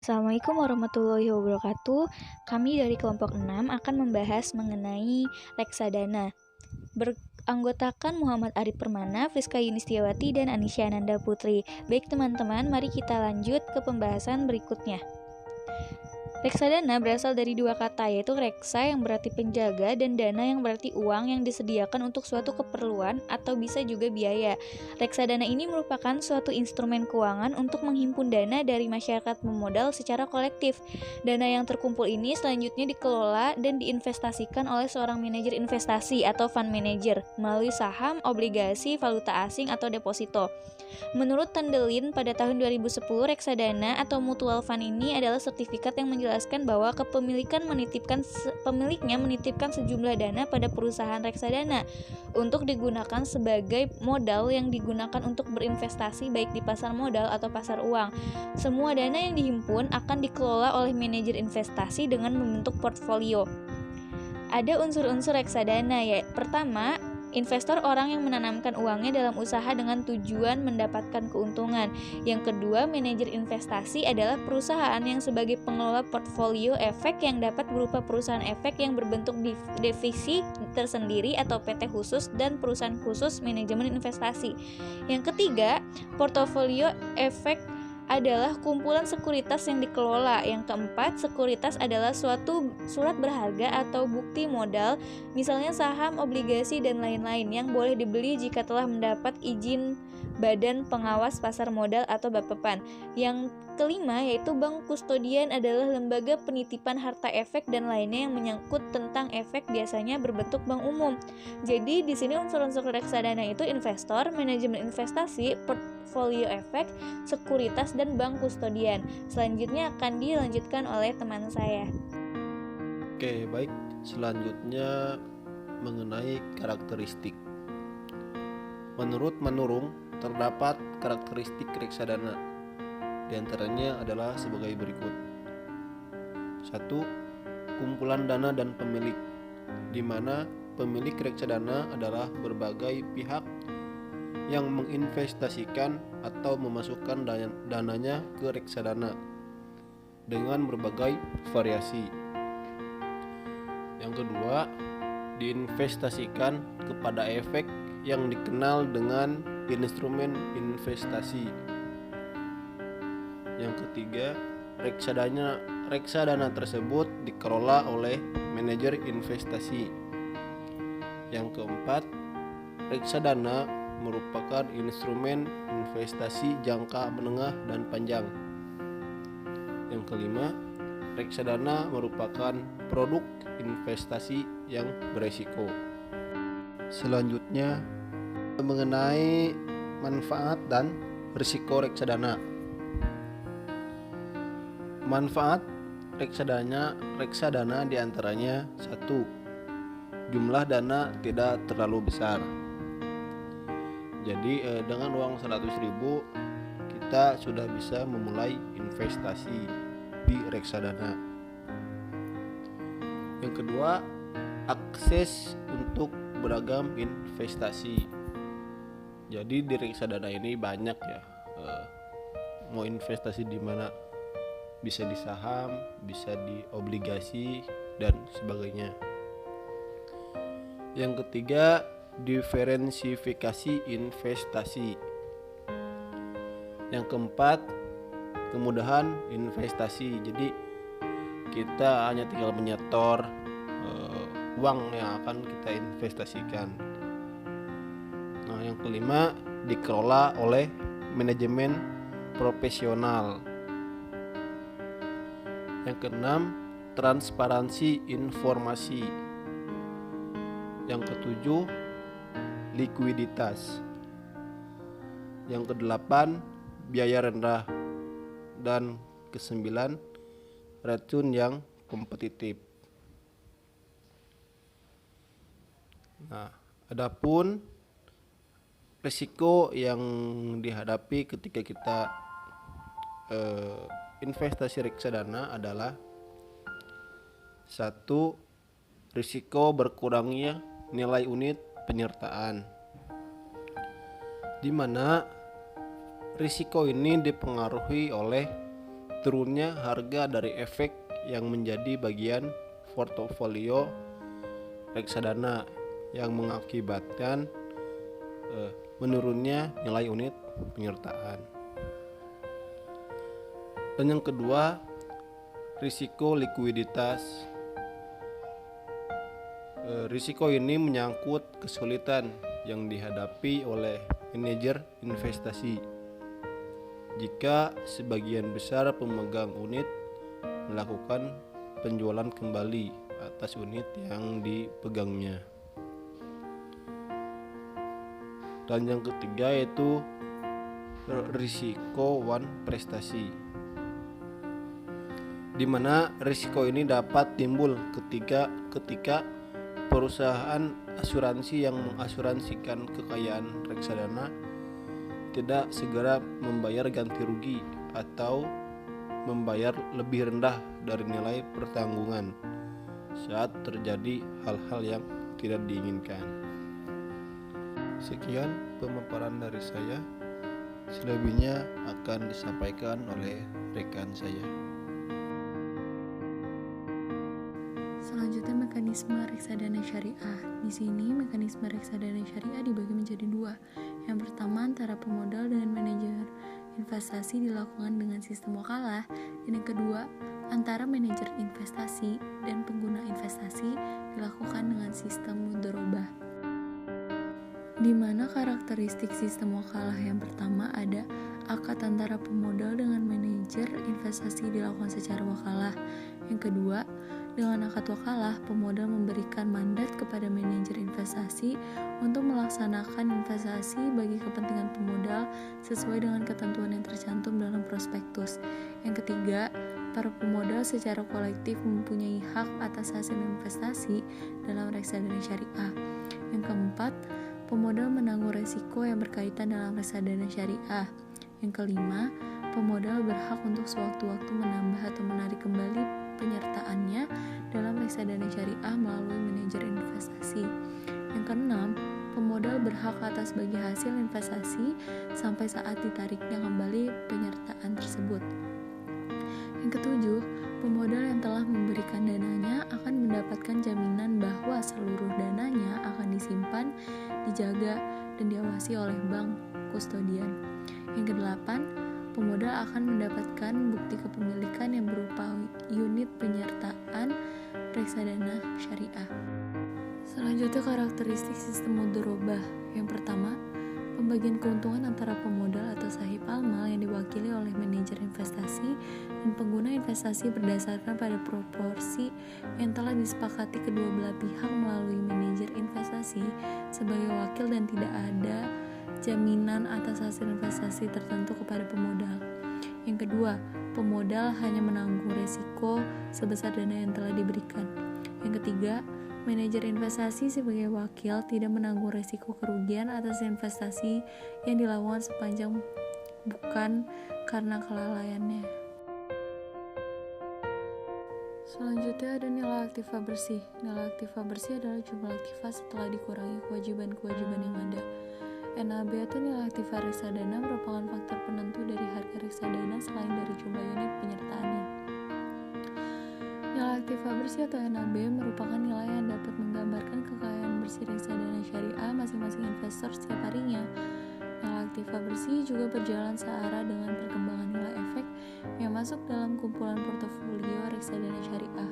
Assalamualaikum warahmatullahi wabarakatuh. Kami dari kelompok 6 akan membahas mengenai reksadana. Beranggotakan Muhammad Arif Permana, Friska Yunistiawati, dan Anisya Ananda Putri. Baik teman-teman, mari kita lanjut ke pembahasan berikutnya. Reksadana berasal dari dua kata, yaitu reksa yang berarti penjaga dan dana yang berarti uang yang disediakan untuk suatu keperluan atau bisa juga biaya. Reksadana ini merupakan suatu instrumen keuangan untuk menghimpun dana dari masyarakat pemodal secara kolektif. Dana yang terkumpul ini selanjutnya dikelola dan diinvestasikan oleh seorang manajer investasi atau fund manager melalui saham, obligasi, valuta asing, atau deposito. Menurut Tandelin, pada tahun 2010, reksadana atau mutual fund ini adalah sertifikat yang menjelaskan bahwa pemiliknya menitipkan sejumlah dana pada perusahaan reksadana untuk digunakan sebagai modal yang digunakan untuk berinvestasi baik di pasar modal atau pasar uang. Semua dana yang dihimpun akan dikelola oleh manajer investasi dengan membentuk portfolio. Ada unsur-unsur reksadana, ya. Pertama, investor orang yang menanamkan uangnya dalam usaha dengan tujuan mendapatkan keuntungan. Yang kedua, manajer investasi adalah perusahaan yang sebagai pengelola portfolio efek yang dapat berupa perusahaan efek yang berbentuk divisi tersendiri atau PT khusus dan perusahaan khusus manajemen investasi. Yang ketiga, portofolio efek adalah kumpulan sekuritas yang dikelola. Yang keempat, sekuritas adalah suatu surat berharga atau bukti modal, misalnya saham, obligasi, dan lain-lain yang boleh dibeli jika telah mendapat izin Badan Pengawas Pasar Modal atau Bappepan. Yang kelima, yaitu bank kustodian adalah lembaga penitipan harta efek dan lainnya yang menyangkut tentang efek, biasanya berbentuk bank umum. Jadi di sini unsur-unsur reksadana itu investor, manajemen investasi, portfolio efek, sekuritas, dan bank kustodian. Selanjutnya akan dilanjutkan oleh teman saya. Oke, baik. Selanjutnya mengenai karakteristik. Menurut Manurung, terdapat karakteristik reksadana. Di antaranya adalah sebagai berikut. 1. Kumpulan dana dan pemilik, di mana pemilik reksadana adalah berbagai pihak yang menginvestasikan atau memasukkan dananya ke reksadana dengan berbagai variasi. Yang kedua, diinvestasikan kepada efek yang dikenal dengan instrumen investasi. Yang ketiga, reksadana tersebut dikelola oleh manajer investasi. Yang keempat, reksadana merupakan instrumen investasi jangka menengah dan panjang. Yang kelima, reksadana merupakan produk investasi yang beresiko. Selanjutnya mengenai manfaat dan risiko reksadana. Manfaat reksadana diantaranya 1. Jumlah dana tidak terlalu besar. Jadi dengan uang 100.000 kita sudah bisa memulai investasi di reksadana. Yang kedua, akses untuk beragam investasi. Jadi di reksadana ini banyak ya, mau investasi di mana, bisa di saham, bisa di obligasi, dan sebagainya. Yang ketiga, diferensifikasi investasi. Yang keempat, kemudahan investasi. Jadi kita hanya tinggal menyetor uang yang akan kita investasikan. Nah, yang kelima, dikelola oleh manajemen profesional. Yang keenam, transparansi informasi. Yang ketujuh, likuiditas. Yang kedelapan, biaya rendah. Dan kesembilan, return yang kompetitif. Nah, adapun risiko yang dihadapi ketika kita investasi reksadana adalah 1. Risiko berkurangnya nilai unit penyertaan, di mana risiko ini dipengaruhi oleh turunnya harga dari efek yang menjadi bagian portofolio reksadana yang mengakibatkan menurunnya nilai unit penyertaan. Dan yang kedua, risiko likuiditas. Risiko ini menyangkut kesulitan yang dihadapi oleh manajer investasi jika sebagian besar pemegang unit melakukan penjualan kembali atas unit yang dipegangnya. Dan yang ketiga yaitu risiko wan prestasi, di mana risiko ini dapat timbul ketika perusahaan asuransi yang mengasuransikan kekayaan reksadana tidak segera membayar ganti rugi atau membayar lebih rendah dari nilai pertanggungan saat terjadi hal-hal yang tidak diinginkan. Sekian pemaparan dari saya, selebihnya akan disampaikan oleh rekan saya. Selanjutnya, mekanisme reksadana syariah. Di sini mekanisme reksadana syariah dibagi menjadi dua. Yang pertama, antara pemodal dengan manajer investasi dilakukan dengan sistem wakalah, dan yang kedua, antara manajer investasi dan pengguna investasi dilakukan dengan sistem mudharabah. Di mana karakteristik sistem wakalah yang pertama ada akad antara pemodal dengan manajer investasi dilakukan secara wakalah. Yang kedua, dengan akad wakalah, pemodal memberikan mandat kepada manajer investasi untuk melaksanakan investasi bagi kepentingan pemodal sesuai dengan ketentuan yang tercantum dalam prospektus. Yang ketiga, para pemodal secara kolektif mempunyai hak atas hasil investasi dalam reksadana syariah. Yang keempat, pemodal menanggung resiko yang berkaitan dalam reksadana syariah. Yang kelima, pemodal berhak untuk sewaktu-waktu menambah atau menarik kembali penyertaannya dalam reksadana syariah melalui manajer investasi. Yang keenam, pemodal berhak atas bagi hasil investasi sampai saat ditariknya kembali penyertaan tersebut. Yang ketujuh, pemodal yang telah memberikan dananya akan mendapatkan jaminan bahwa seluruh dananya akan disimpan, dijaga, dan diawasi oleh bank kustodian. Yang kedelapan, pemodal akan mendapatkan bukti kepemilikan yang berupa unit penyertaan reksadana syariah. Selanjutnya, karakteristik sistem mudharabah. Yang pertama, pembagian keuntungan antara pemodal atau sahib amal yang diwakili oleh manajer investasi dan pengguna investasi berdasarkan pada proporsi yang telah disepakati kedua belah pihak melalui manajer investasi sebagai wakil, dan tidak ada jaminan atas hasil investasi tertentu kepada pemodal. Yang kedua, pemodal hanya menanggung resiko sebesar dana yang telah diberikan. Yang ketiga, manajer investasi sebagai wakil tidak menanggung resiko kerugian atas investasi yang dilakukan sepanjang bukan karena kelalaiannya. Selanjutnya ada nilai aktiva bersih. Nilai aktiva bersih adalah jumlah aktiva setelah dikurangi kewajiban-kewajiban yang ada. NAB atau nilai aktiva reksadana merupakan faktor penentu dari harga reksadana selain dari jumlah unit penyertaannya. Nilai aktiva bersih atau NAB merupakan nilai yang dapat menggambarkan kekayaan bersih reksadana syariah masing-masing investor setiap harinya. Nilai aktiva bersih juga berjalan searah dengan perkembangan nilai efek yang masuk dalam kumpulan portofolio reksadana syariah.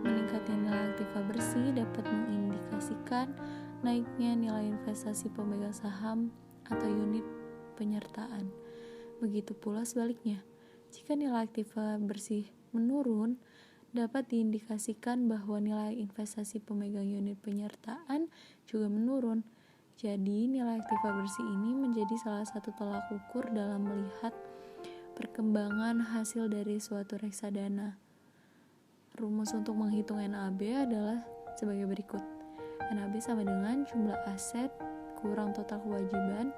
Meningkatnya nilai aktiva bersih dapat mengindikasikan naiknya nilai investasi pemegang saham atau unit penyertaan. Begitu pula sebaliknya, jika nilai aktiva bersih menurun, dapat diindikasikan bahwa nilai investasi pemegang unit penyertaan juga menurun. Jadi, nilai aktiva bersih ini menjadi salah satu tolak ukur dalam melihat perkembangan hasil dari suatu reksadana. Rumus untuk menghitung NAB adalah sebagai berikut. NAB sama dengan jumlah aset kurang total kewajiban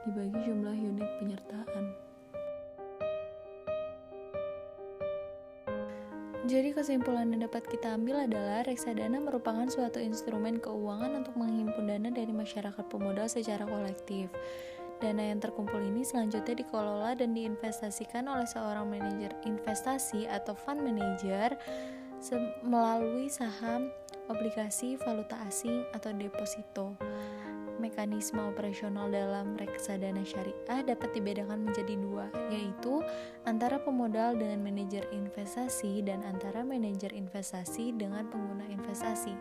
dibagi jumlah unit penyertaan. Jadi kesimpulan yang dapat kita ambil adalah reksadana merupakan suatu instrumen keuangan untuk menghimpun dana dari masyarakat pemodal secara kolektif. Dana yang terkumpul ini selanjutnya dikelola dan diinvestasikan oleh seorang manajer investasi atau fund manager melalui saham, obligasi, valuta asing, atau deposito. Mekanisme operasional dalam reksadana syariah dapat dibedakan menjadi dua, yaitu antara pemodal dengan manajer investasi dan antara manajer investasi dengan pengguna investasi.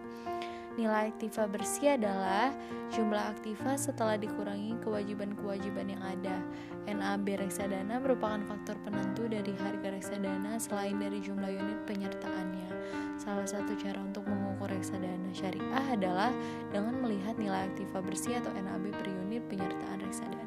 Nilai aktiva bersih adalah jumlah aktiva setelah dikurangi kewajiban-kewajiban yang ada. NAB reksadana merupakan faktor penentu dari harga reksadana selain dari jumlah unit penyertaannya. Salah satu cara untuk mengukur reksadana syariah adalah dengan melihat nilai aktiva bersih atau NAB per unit penyertaan reksadana.